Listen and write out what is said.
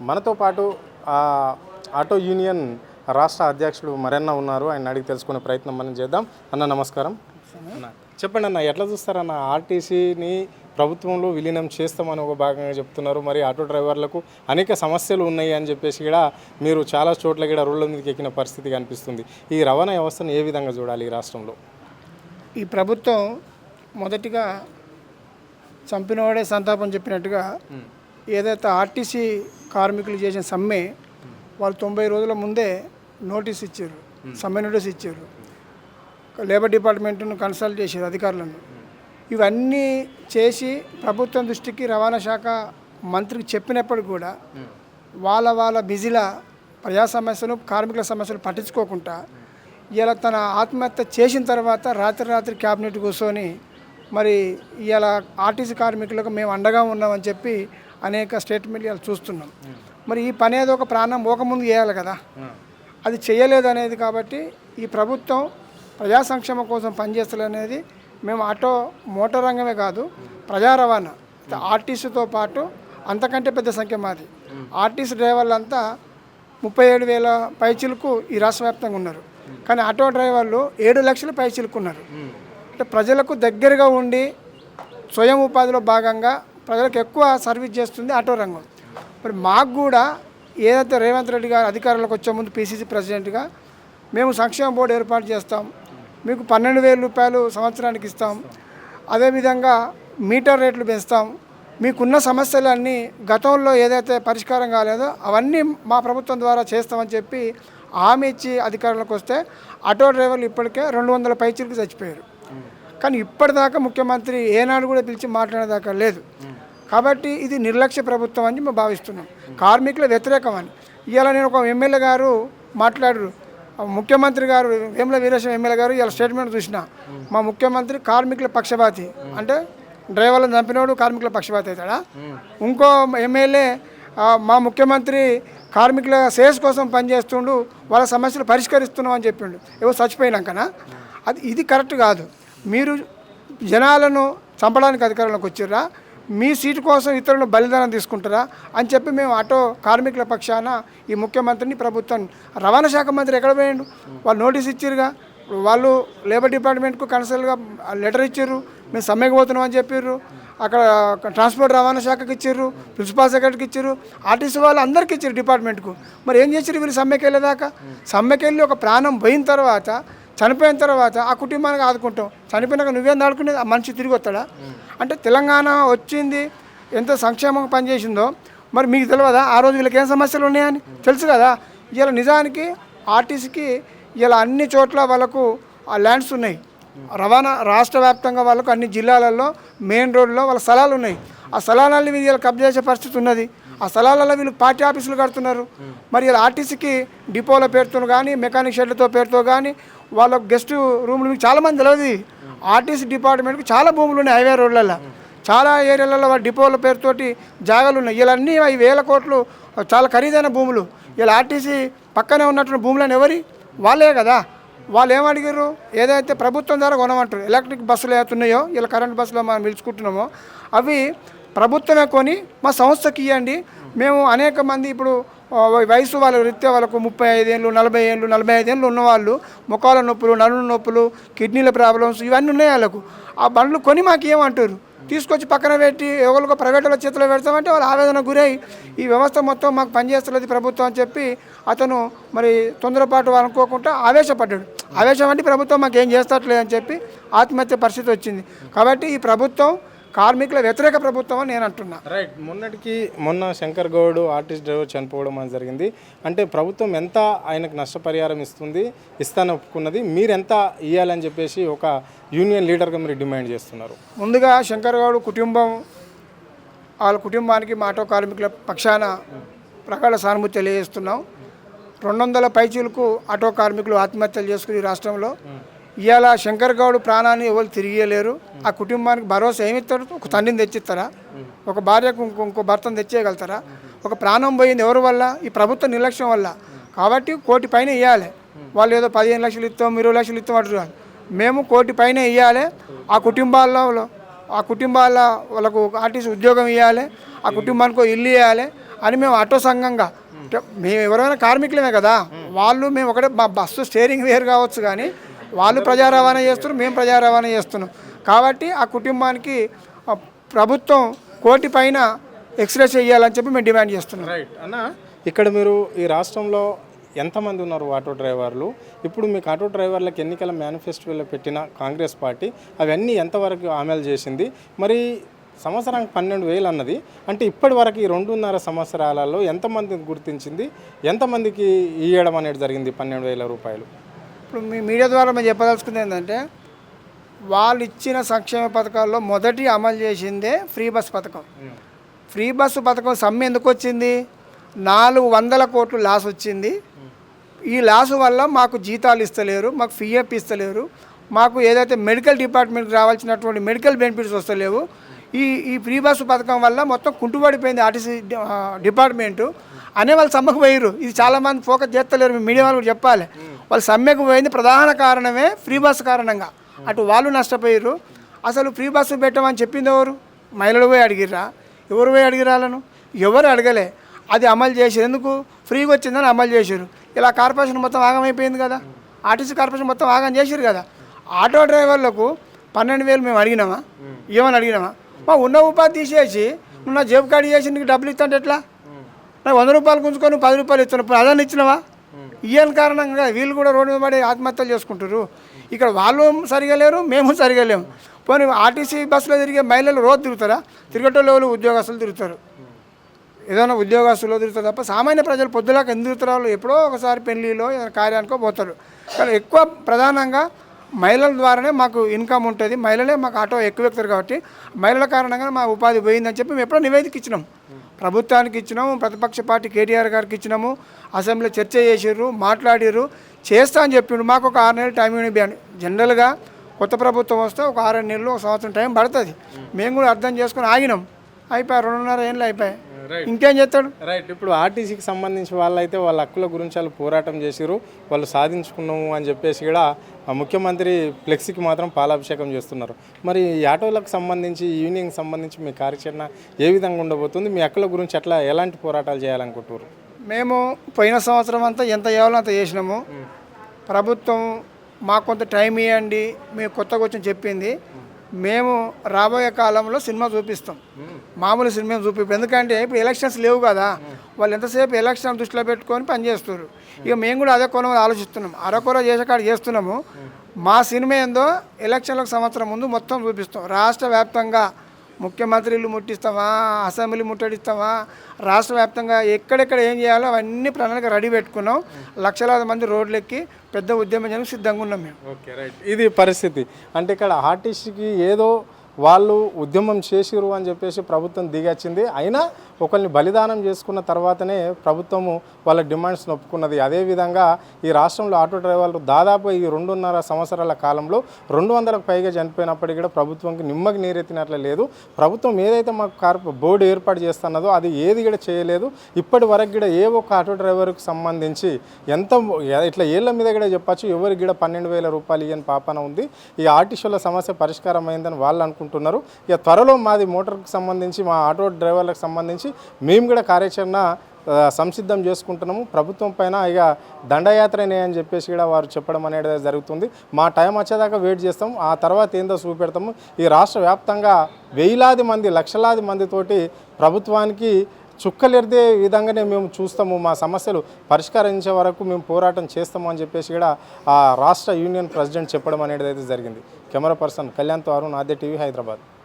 మనతో పాటు auto union రాష్ట్ర అధ్యక్షుడు మరన్న ఉన్నారు. ఆయన అడిగి తెలుసుకునే ప్రయత్నం మనం చేద్దాం. అన్న నమస్కారం. అన్న చెప్పండి అన్న, ఎట్లా చూస్తారన్న ఆర్టీసీని ప్రభుత్వంలో విలీనం చేస్తామని ఒక భాగంగా చెప్తున్నారు. మరి ఆటో డ్రైవర్లకు అనేక సమస్యలు ఉన్నాయి అని చెప్పేసి కూడా మీరు చాలా చోట్ల కూడా రోడ్ల మీదకి ఎక్కిన పరిస్థితి కనిపిస్తుంది. ఈ రవాణా వ్యవస్థను ఏ విధంగా చూడాలి ఈ రాష్ట్రంలో? ఈ ప్రభుత్వం మొదటిగా చంపినవాడే సంతాపం చెప్పినట్టుగా ఏదైతే ఆర్టీసీ కార్మికులు చేసిన సమ్మె వాళ్ళు 90 రోజుల ముందే నోటీస్ ఇచ్చారు, సమ్మె నోటీస్ ఇచ్చారు. లేబర్ డిపార్ట్మెంట్ను కన్సల్ట్ చేశారు అధికారులను. ఇవన్నీ చేసి ప్రభుత్వం దృష్టికి రవాణా శాఖ మంత్రికి చెప్పినప్పటికి కూడా వాళ్ళ బిజీలా ప్రజా సమస్యలు కార్మికుల సమస్యలు పట్టించుకోకుండా ఇలా తన ఆత్మహత్య చేసిన తర్వాత రాత్రి క్యాబినెట్ కూర్చొని మరి ఇలా ఆర్టీసీ కార్మికులకు మేము అండగా ఉన్నామని చెప్పి అనేక స్టేట్మెంట్లు ఇలా చూస్తున్నాం. మరి ఈ పని ఏదో ఒక ప్రాణం పోకముందు చేయాలి కదా, అది చేయలేదు అనేది. కాబట్టి ఈ ప్రభుత్వం ప్రజా సంక్షేమం కోసం పనిచేస్తలనేది మేము ఆటో మోటార్ రంగమే కాదు, ప్రజా రవాణా ఆర్టీసీతో పాటు అంతకంటే పెద్ద సంఖ్య మాది. ఆర్టీసీ డ్రైవర్లు అంతా 37,000 పైచిలకు ఈ రాష్ట్ర వ్యాప్తంగా ఉన్నారు. కానీ ఆటో డ్రైవర్లు 7 లక్షల పైచిలకు ఉన్నారు. అంటే ప్రజలకు దగ్గరగా ఉండి స్వయం ఉపాధిలో భాగంగా ప్రజలకు ఎక్కువ సర్వీస్ చేస్తుంది ఆటో రంగం. మరి మాకు కూడా ఏదైతే రేవంత్ రెడ్డి గారు అధికారంలోకి వచ్చే ముందు పిసిసి ప్రెసిడెంట్గా మేము సంక్షేమ బోర్డు ఏర్పాటు చేస్తాం, మీకు 12,000 రూపాయలు సంవత్సరానికి ఇస్తాం, అదేవిధంగా మీటర్ రేట్లు పెంచుతాం, మీకున్న సమస్యలన్నీ గతంలో ఏదైతే పరిష్కారం కాలేదో అవన్నీ మా ప్రభుత్వం ద్వారా చేస్తామని చెప్పి హామీ ఇచ్చి అధికారంలోకి వస్తే ఆటో డ్రైవర్లు ఇప్పటికే 200 పైచీలకు చచ్చిపోయారు. కానీ ఇప్పటిదాకా ముఖ్యమంత్రి ఏనాడు కూడా పిలిచి మాట్లాడేదాకా లేదు. కాబట్టి ఇది నిర్లక్ష్య ప్రభుత్వం అని మేము భావిస్తున్నాం, కార్మికుల వ్యతిరేకం అని. ఇవాళ నేను ఒక ఎమ్మెల్యే గారు మాట్లాడారు, ముఖ్యమంత్రి గారు వేముల వీరేశం ఎమ్మెల్యే గారు ఇలా స్టేట్మెంట్ చూసిన, మా ముఖ్యమంత్రి కార్మికుల పక్షపాతి అంటే డ్రైవర్లను చంపినోడు కార్మికుల పక్షపాతి అవుతాడా? ఇంకో ఎమ్మెల్యే మా ముఖ్యమంత్రి కార్మికుల శ్రేయస్ కోసం పనిచేస్తుండు, వాళ్ళ సమస్యలు పరిష్కరిస్తున్నాం అని చెప్పిండు. ఏవో చచ్చిపోయినాకనా? ఇది కరెక్ట్ కాదు. మీరు జనాలను చంపడానికి అధికారంలోకి వచ్చిర్రా, మీ సీటు కోసం ఇతరులను బలిదానం తీసుకుంటారా అని చెప్పి మేము ఆటో కార్మికుల పక్షాన ఈ ముఖ్యమంత్రిని ప్రభుత్వం రవాణా శాఖ మంత్రి ఎక్కడ పోయిండు? వాళ్ళు నోటీస్ ఇచ్చారుగా, వాళ్ళు లేబర్ డిపార్ట్మెంట్కు కన్సల్గా లెటర్ ఇచ్చారు, మేము సమ్మెకి పోతున్నాం అని చెప్పారు. అక్కడ ట్రాన్స్పోర్ట్ రవాణా శాఖకి ఇచ్చారు, ప్రిన్సిపాల్ సెక్రటరీకి ఇచ్చారు, ఆర్టీసీ వాళ్ళు అందరికీ ఇచ్చారు డిపార్ట్మెంట్కు. మరి ఏం చేశారు వీళ్ళు? సమ్మెకి వెళ్ళేదాకా, సమ్మెకి వెళ్ళి ఒక ప్రాణం పోయిన తర్వాత చనిపోయిన తర్వాత ఆ కుటుంబానికి ఆదుకుంటాం, చనిపోయినాక నువ్వేం ఆడుకునేది? ఆ మనిషి తిరిగి వస్తాడా? అంటే తెలంగాణ వచ్చింది ఎంత సంక్షేమంగా పనిచేసిందో మరి మీకు తెలియదా? ఆ రోజు వీళ్ళకి ఏం సమస్యలు ఉన్నాయని తెలుసు కదా. ఇలా నిజానికి ఆర్టీసీకి ఇలా అన్ని చోట్ల వాళ్ళకు ఆ ల్యాండ్స్ ఉన్నాయి, రవాణా రాష్ట్ర వ్యాప్తంగా వాళ్ళకు అన్ని జిల్లాలలో మెయిన్ రోడ్లో వాళ్ళ స్థలాలు ఉన్నాయి. ఆ స్థలాలని వీళ్ళు కబ్జా చేసే పరిస్థితి ఉన్నది. ఆ స్థలాలలో వీళ్ళు పార్టీ ఆఫీసులు కడుతున్నారు. మరి ఇలా ఆర్టీసీకి డిపోల పేరుతో కానీ మెకానిక్ షెడ్లతో పేరుతో కానీ వాళ్ళకు గెస్ట్ రూములు మీకు చాలామంది తెలియదు. ఆర్టీసీ డిపార్ట్మెంట్కి చాలా భూములు ఉన్నాయి హైవే రోడ్లలో, చాలా ఏరియాలలో వాళ్ళ డిపోల పేరుతోటి జాగాలు ఉన్నాయి. ఇవన్నీ 1,000 కోట్లు చాలా ఖరీదైన భూములు. ఇలా ఆర్టీసీ పక్కనే ఉన్నటువంటి భూములను ఎవరి? వాళ్ళే కదా. వాళ్ళు ఏమడిగారు? ఏదైతే ప్రభుత్వం ద్వారా కొనమంటారు, ఎలక్ట్రిక్ బస్సులు ఏతున్నాయో ఇలా కరెంట్ బస్సులో మనం పిలుచుకుంటున్నామో అవి ప్రభుత్వమే కొని మా సంస్థకి ఇవ్వండి. మేము అనేక మంది ఇప్పుడు వయసు వాళ్ళ రీత్యా వాళ్ళకు 35 ఏళ్ళు 40 ఏళ్ళు 45 ఏళ్ళు ఉన్నవాళ్ళు ముఖాల నొప్పులు, నడుము నొప్పులు, కిడ్నీల ప్రాబ్లమ్స్ ఇవన్నీ ఉన్నాయి వాళ్ళకు. ఆ బండ్లు కొని మాకు ఏమంటారు? తీసుకొచ్చి పక్కన పెట్టి ఎవరికో ప్రైవేట్ వాళ్ళ చేతిలో పెడతామంటే వాళ్ళు ఆవేదన గురై ఈ వ్యవస్థ మొత్తం మాకు పనిచేస్తలేదు ప్రభుత్వం అని చెప్పి అతను మరి తొందరపాటు అనుకోకుండా ఆవేశపడ్డాడు. ఆవేశం అంటే ప్రభుత్వం మాకు ఏం చేస్తట్లేదు అని చెప్పి ఆత్మహత్య పరిస్థితి వచ్చింది. కాబట్టి ఈ ప్రభుత్వం కార్మికుల వ్యతిరేక ప్రభుత్వం అని నేను అంటున్నా. రైట్. మొన్న శంకర్ గౌడ్ ఆర్టీసీ డ్రైవర్ చనిపోవడం అని జరిగింది. అంటే ప్రభుత్వం ఎంత ఆయనకు నష్టపరిహారం ఇస్తాను ఒప్పుకున్నది, మీరు ఎంత ఇవ్వాలని చెప్పేసి ఒక యూనియన్ లీడర్గా మీరు డిమాండ్ చేస్తున్నారు? ముందుగా శంకర్ గౌడ్ కుటుంబం, వాళ్ళ కుటుంబానికి మా ఆటో కార్మికుల పక్షాన ప్రగాఢ సానుభూతి తెలియజేస్తున్నాం. 200 పైచీలకు ఆటో కార్మికులు ఆత్మహత్యలు చేసుకుని రాష్ట్రంలో ఇవాళ శంకర్ గౌడ్ ప్రాణాన్ని ఎవరు తిరిగేయలేరు. ఆ కుటుంబానికి భరోసా ఏమిస్తారు? ఒక తండ్రిని తెచ్చిస్తారా? ఒక భార్యకు ఇంకో భర్తను తెచ్చేయగలుగుతారా? ఒక ప్రాణం పోయింది ఎవరి వల్ల? ఈ ప్రభుత్వ నిర్లక్ష్యం వల్ల. కాబట్టి 1 కోటి పైన ఇవ్వాలి. వాళ్ళు ఏదో 15 లక్షలు ఇస్తాం 20 లక్షలు ఇస్తాం అంటున్నారు. మేము 1 కోటి పైన ఇవ్వాలి. ఆ కుటుంబాల వాళ్ళకు ఆర్టీసీ ఉద్యోగం ఇవ్వాలి, ఆ కుటుంబానికి ఇల్లు ఇవ్వాలి, అని మేము ఆటో సంఘంగా మేము ఎవరైనా కార్మికులమే కదా, వాళ్ళు మేము ఒకటే మా బస్సు స్టీరింగ్ వేరు కావచ్చు కానీ వాళ్ళు ప్రజా రవాణా చేస్తున్నారు, మేము ప్రజా రవాణా చేస్తున్నాం. కాబట్టి ఆ కుటుంబానికి ప్రభుత్వం కోటి పైన ఎక్స్ప్రెస్ చేయాలని చెప్పి మేము డిమాండ్ చేస్తున్నాం. రైట్ అన్న, ఇక్కడ మీరు ఈ రాష్ట్రంలో ఎంతమంది ఉన్నారు ఆటో డ్రైవర్లు? ఇప్పుడు మీకు ఆటో డ్రైవర్లకు ఎన్నికల మేనిఫెస్టోలో పెట్టిన కాంగ్రెస్ పార్టీ అవన్నీ ఎంతవరకు అమలు చేసింది? మరి సంవత్సరానికి 12,000 అన్నది అంటే ఇప్పటి వరకు ఈ 2.5 సంవత్సరాలలో ఎంతమందిని గుర్తించింది, ఎంతమందికి ఇవ్వడం అనేది జరిగింది 12,000 రూపాయలు? ఇప్పుడు మీ మీడియా ద్వారా మేము చెప్పదలుచుకుంది ఏంటంటే, వాళ్ళు ఇచ్చిన సంక్షేమ పథకాల్లో మొదటి అమలు చేసిందే ఫ్రీ బస్ పథకం. ఫ్రీ బస్సు పథకం సమ్మె ఎందుకు వచ్చింది? 400 కోట్లు లాస్ వచ్చింది. ఈ లాసు వల్ల మాకు జీతాలు ఇస్తలేరు, మాకు పిఎఫ్ ఇస్తలేరు, మాకు ఏదైతే మెడికల్ డిపార్ట్మెంట్కి రావాల్సినటువంటి మెడికల్ బెనిఫిట్స్ వస్తలేవు. ఈ ఫ్రీ బస్సు పథకం వల్ల మొత్తం కుంటుపడిపోయింది ఆర్టీసీ డిపార్ట్మెంటు అనే వాళ్ళు సమ్మెకు పోయారు. ఇది చాలామంది ఫోకస్ చేస్తలేరు, మీ మీడియా వాళ్ళు కూడా చెప్పాలి. వాళ్ళు సమ్మెకు పోయింది ప్రధాన కారణమే ఫ్రీ బస్సు కారణంగా. అటు వాళ్ళు నష్టపోయారు. అసలు ఫ్రీ బస్సు పెట్టమని చెప్పింది ఎవరు? మహిళలు పోయి అడిగిర్రా? ఎవరు పోయి అడిగిరాలను? ఎవరు అడగలే. అది అమలు చేసారు. ఎందుకు? ఫ్రీగా వచ్చిందని అమలు చేశారు. ఇలా కార్పొరేషన్ మొత్తం ఆగమైపోయింది కదా, ఆర్టీసీ కార్పొరేషన్ మొత్తం ఆగం చేశారు కదా. ఆటో డ్రైవర్లకు 12,000 మేము అడిగినామా? ఏమని అడిగినామా? మా ఉన్న ఉపాధి తీసేసి నువ్వు నా జేబు కాడి చేసి నీకు డబ్బులు ఇస్తాంటే ఎట్లా? నాకు 100 రూపాయలు గుంజుకొని 10 రూపాయలు ఇస్తున్నావు, అదని ఇచ్చినావా? ఇయ్యని కారణంగా వీళ్ళు కూడా రోడ్డు మీద పడి ఆత్మహత్యలు చేసుకుంటారు. ఇక్కడ వాళ్ళు సరిగా లేరు, మేము సరిగా లేము. పోనీ ఆర్టీసీ బస్సులో తిరిగే మహిళలు రోజు తిరుగుతారా? తిరగటోళ్ళు ఉద్యోగస్తులు తిరుగుతారు, ఏదైనా ఉద్యోగస్తులు తిరుగుతారు తప్ప సామాన్య ప్రజలు పొద్దులాక ఎందుకు తిరుగుతారు? వాళ్ళు ఎప్పుడో ఒకసారి పెళ్ళిలో ఏదైనా కార్యానికో పోతారు. కానీ ఎక్కువ ప్రధానంగా మహిళల ద్వారానే మాకు ఇన్కమ్ ఉంటుంది, మహిళలే మాకు ఆటో ఎక్కువ ఎక్కుతారు. కాబట్టి మహిళల కారణంగా మా ఉపాధి పోయిందని చెప్పి మేము ఎప్పుడో నివేదిక ఇచ్చినాం, ప్రభుత్వానికి ఇచ్చినాము, ప్రతిపక్ష పార్టీ కేటీఆర్ గారికి ఇచ్చినాము, అసెంబ్లీలో చర్చ చేసారు, మాట్లాడారు, చేస్తా అని చెప్పిండు. మాకు ఒక 6 నెలలు టైం ఇవ్వండి. జనరల్గా కొత్త ప్రభుత్వం వస్తే ఒక 6 నెలలు, ఒక సంవత్సరం టైం పడుతుంది. మేము కూడా అర్థం చేసుకొని ఆగినాం. అయిపోయి 2.5 ఏళ్ళు అయిపోయాయి, ఇంకేం చేస్తాడు? రైట్. ఇప్పుడు ఆర్టీసీకి సంబంధించి వాళ్ళైతే వాళ్ళ హక్కుల గురించి వాళ్ళు పోరాటం చేసిరు, వాళ్ళు సాధించుకున్నాము అని చెప్పేసి కూడా ముఖ్యమంత్రి ఫ్లెక్సీకి మాత్రం పాలాభిషేకం చేస్తున్నారు. మరి ఈ ఆటోలకు సంబంధించి, యూనియన్కి సంబంధించి మీ కార్యాచరణ ఏ విధంగా ఉండబోతుంది? మీ హక్కుల గురించి ఎలాంటి పోరాటాలు చేయాలనుకుంటున్నారు? మేము పోయిన సంవత్సరం అంతా ఎంత చేయాలో అంత చేసినాము. ప్రభుత్వం మాకు కొంత టైం ఇవ్వండి, మేము కొత్తగా వచ్చి చెప్పింది. మేము రాబోయే కాలంలో సినిమా చూపిస్తాం, మామూలు సినిమా చూపిస్తాం. ఎందుకంటే ఇప్పుడు ఎలక్షన్స్ లేవు కదా, వాళ్ళు ఎంతసేపు ఎలక్షన్ దృష్టిలో పెట్టుకొని పనిచేస్తారు. ఇక మేము కూడా అదే కోణంలో ఆలోచిస్తున్నాం, అరకొర చేసేకాడ చేస్తున్నాము. మా సినిమా ఏందో ఎలక్షన్లకు సంవత్సరం ముందు మొత్తం చూపిస్తాం. రాష్ట్ర వ్యాప్తంగా ముఖ్యమంత్రులు ముట్టిస్తామా, అసెంబ్లీ ముట్టడిస్తామా, రాష్ట్ర వ్యాప్తంగా ఎక్కడెక్కడ ఏం చేయాలో అవన్నీ ప్రణాళిక రెడీ పెట్టుకున్నాం. లక్షలాది మంది రోడ్లెక్కి పెద్ద ఉద్యమం చేయడానికి సిద్ధంగా ఉన్నాం మేము. Okay, right. ఇది పరిస్థితి. అంటే ఇక్కడ ఆర్టీసీకి ఏదో వాళ్ళు ఉద్యమం చేసిరు అని చెప్పేసి ప్రభుత్వం దిగొచ్చింది. అయినా ఒకరిని బలిదానం చేసుకున్న తర్వాతనే ప్రభుత్వము వాళ్ళ డిమాండ్స్ని ఒప్పుకున్నది. అదేవిధంగా ఈ రాష్ట్రంలో ఆటో డ్రైవర్లు దాదాపు ఈ 2.5 సంవత్సరాల కాలంలో 200కు పైగా చనిపోయినప్పటికీ కూడా ప్రభుత్వంకి నిమ్మకి నీరెత్తినట్లే లేదు. ప్రభుత్వం ఏదైతే మాకు బోర్డు ఏర్పాటు చేస్తున్నదో అది ఏది కూడా చేయలేదు. ఇప్పటి వరకు కూడా ఏ ఒక్క ఆటో డ్రైవర్కి సంబంధించి ఇట్లా ఏళ్ళ మీద కూడా చెప్పచ్చు, ఎవరికి కూడా 12,000 రూపాయలు ఇవ్వని పాపన ఉంది. ఈ ఆర్టీసీల సమస్య పరిష్కారం అయిందని వాళ్ళు అనుకుంటున్నారు. ఇక త్వరలో మాది మోటార్కి సంబంధించి, మా ఆటో డ్రైవర్లకు సంబంధించి మేము కూడా కార్యాచరణ సంసిద్ధం చేసుకుంటున్నాము. ప్రభుత్వం పైన ఇక దండయాత్రనే అని చెప్పేసి కూడా వారు చెప్పడం అనేది జరుగుతుంది. మా టైం వచ్చేదాకా వెయిట్ చేస్తాము, ఆ తర్వాత ఏందో చూపెడతాము. ఈ రాష్ట్ర వ్యాప్తంగా వేలాది మంది, లక్షలాది మందితోటి ప్రభుత్వానికి చుక్కలెరిదే విధంగానే మేము చూస్తాము. మా సమస్యలు పరిష్కరించే వరకు మేము పోరాటం చేస్తాము అని చెప్పేసి కూడా ఆ రాష్ట్ర యూనియన్ ప్రెసిడెంట్ చెప్పడం అనేది అయితే జరిగింది. కెమెరా పర్సన్ కళ్యాణ్తో అరుణ్, ఆద్య టీవీ, హైదరాబాద్.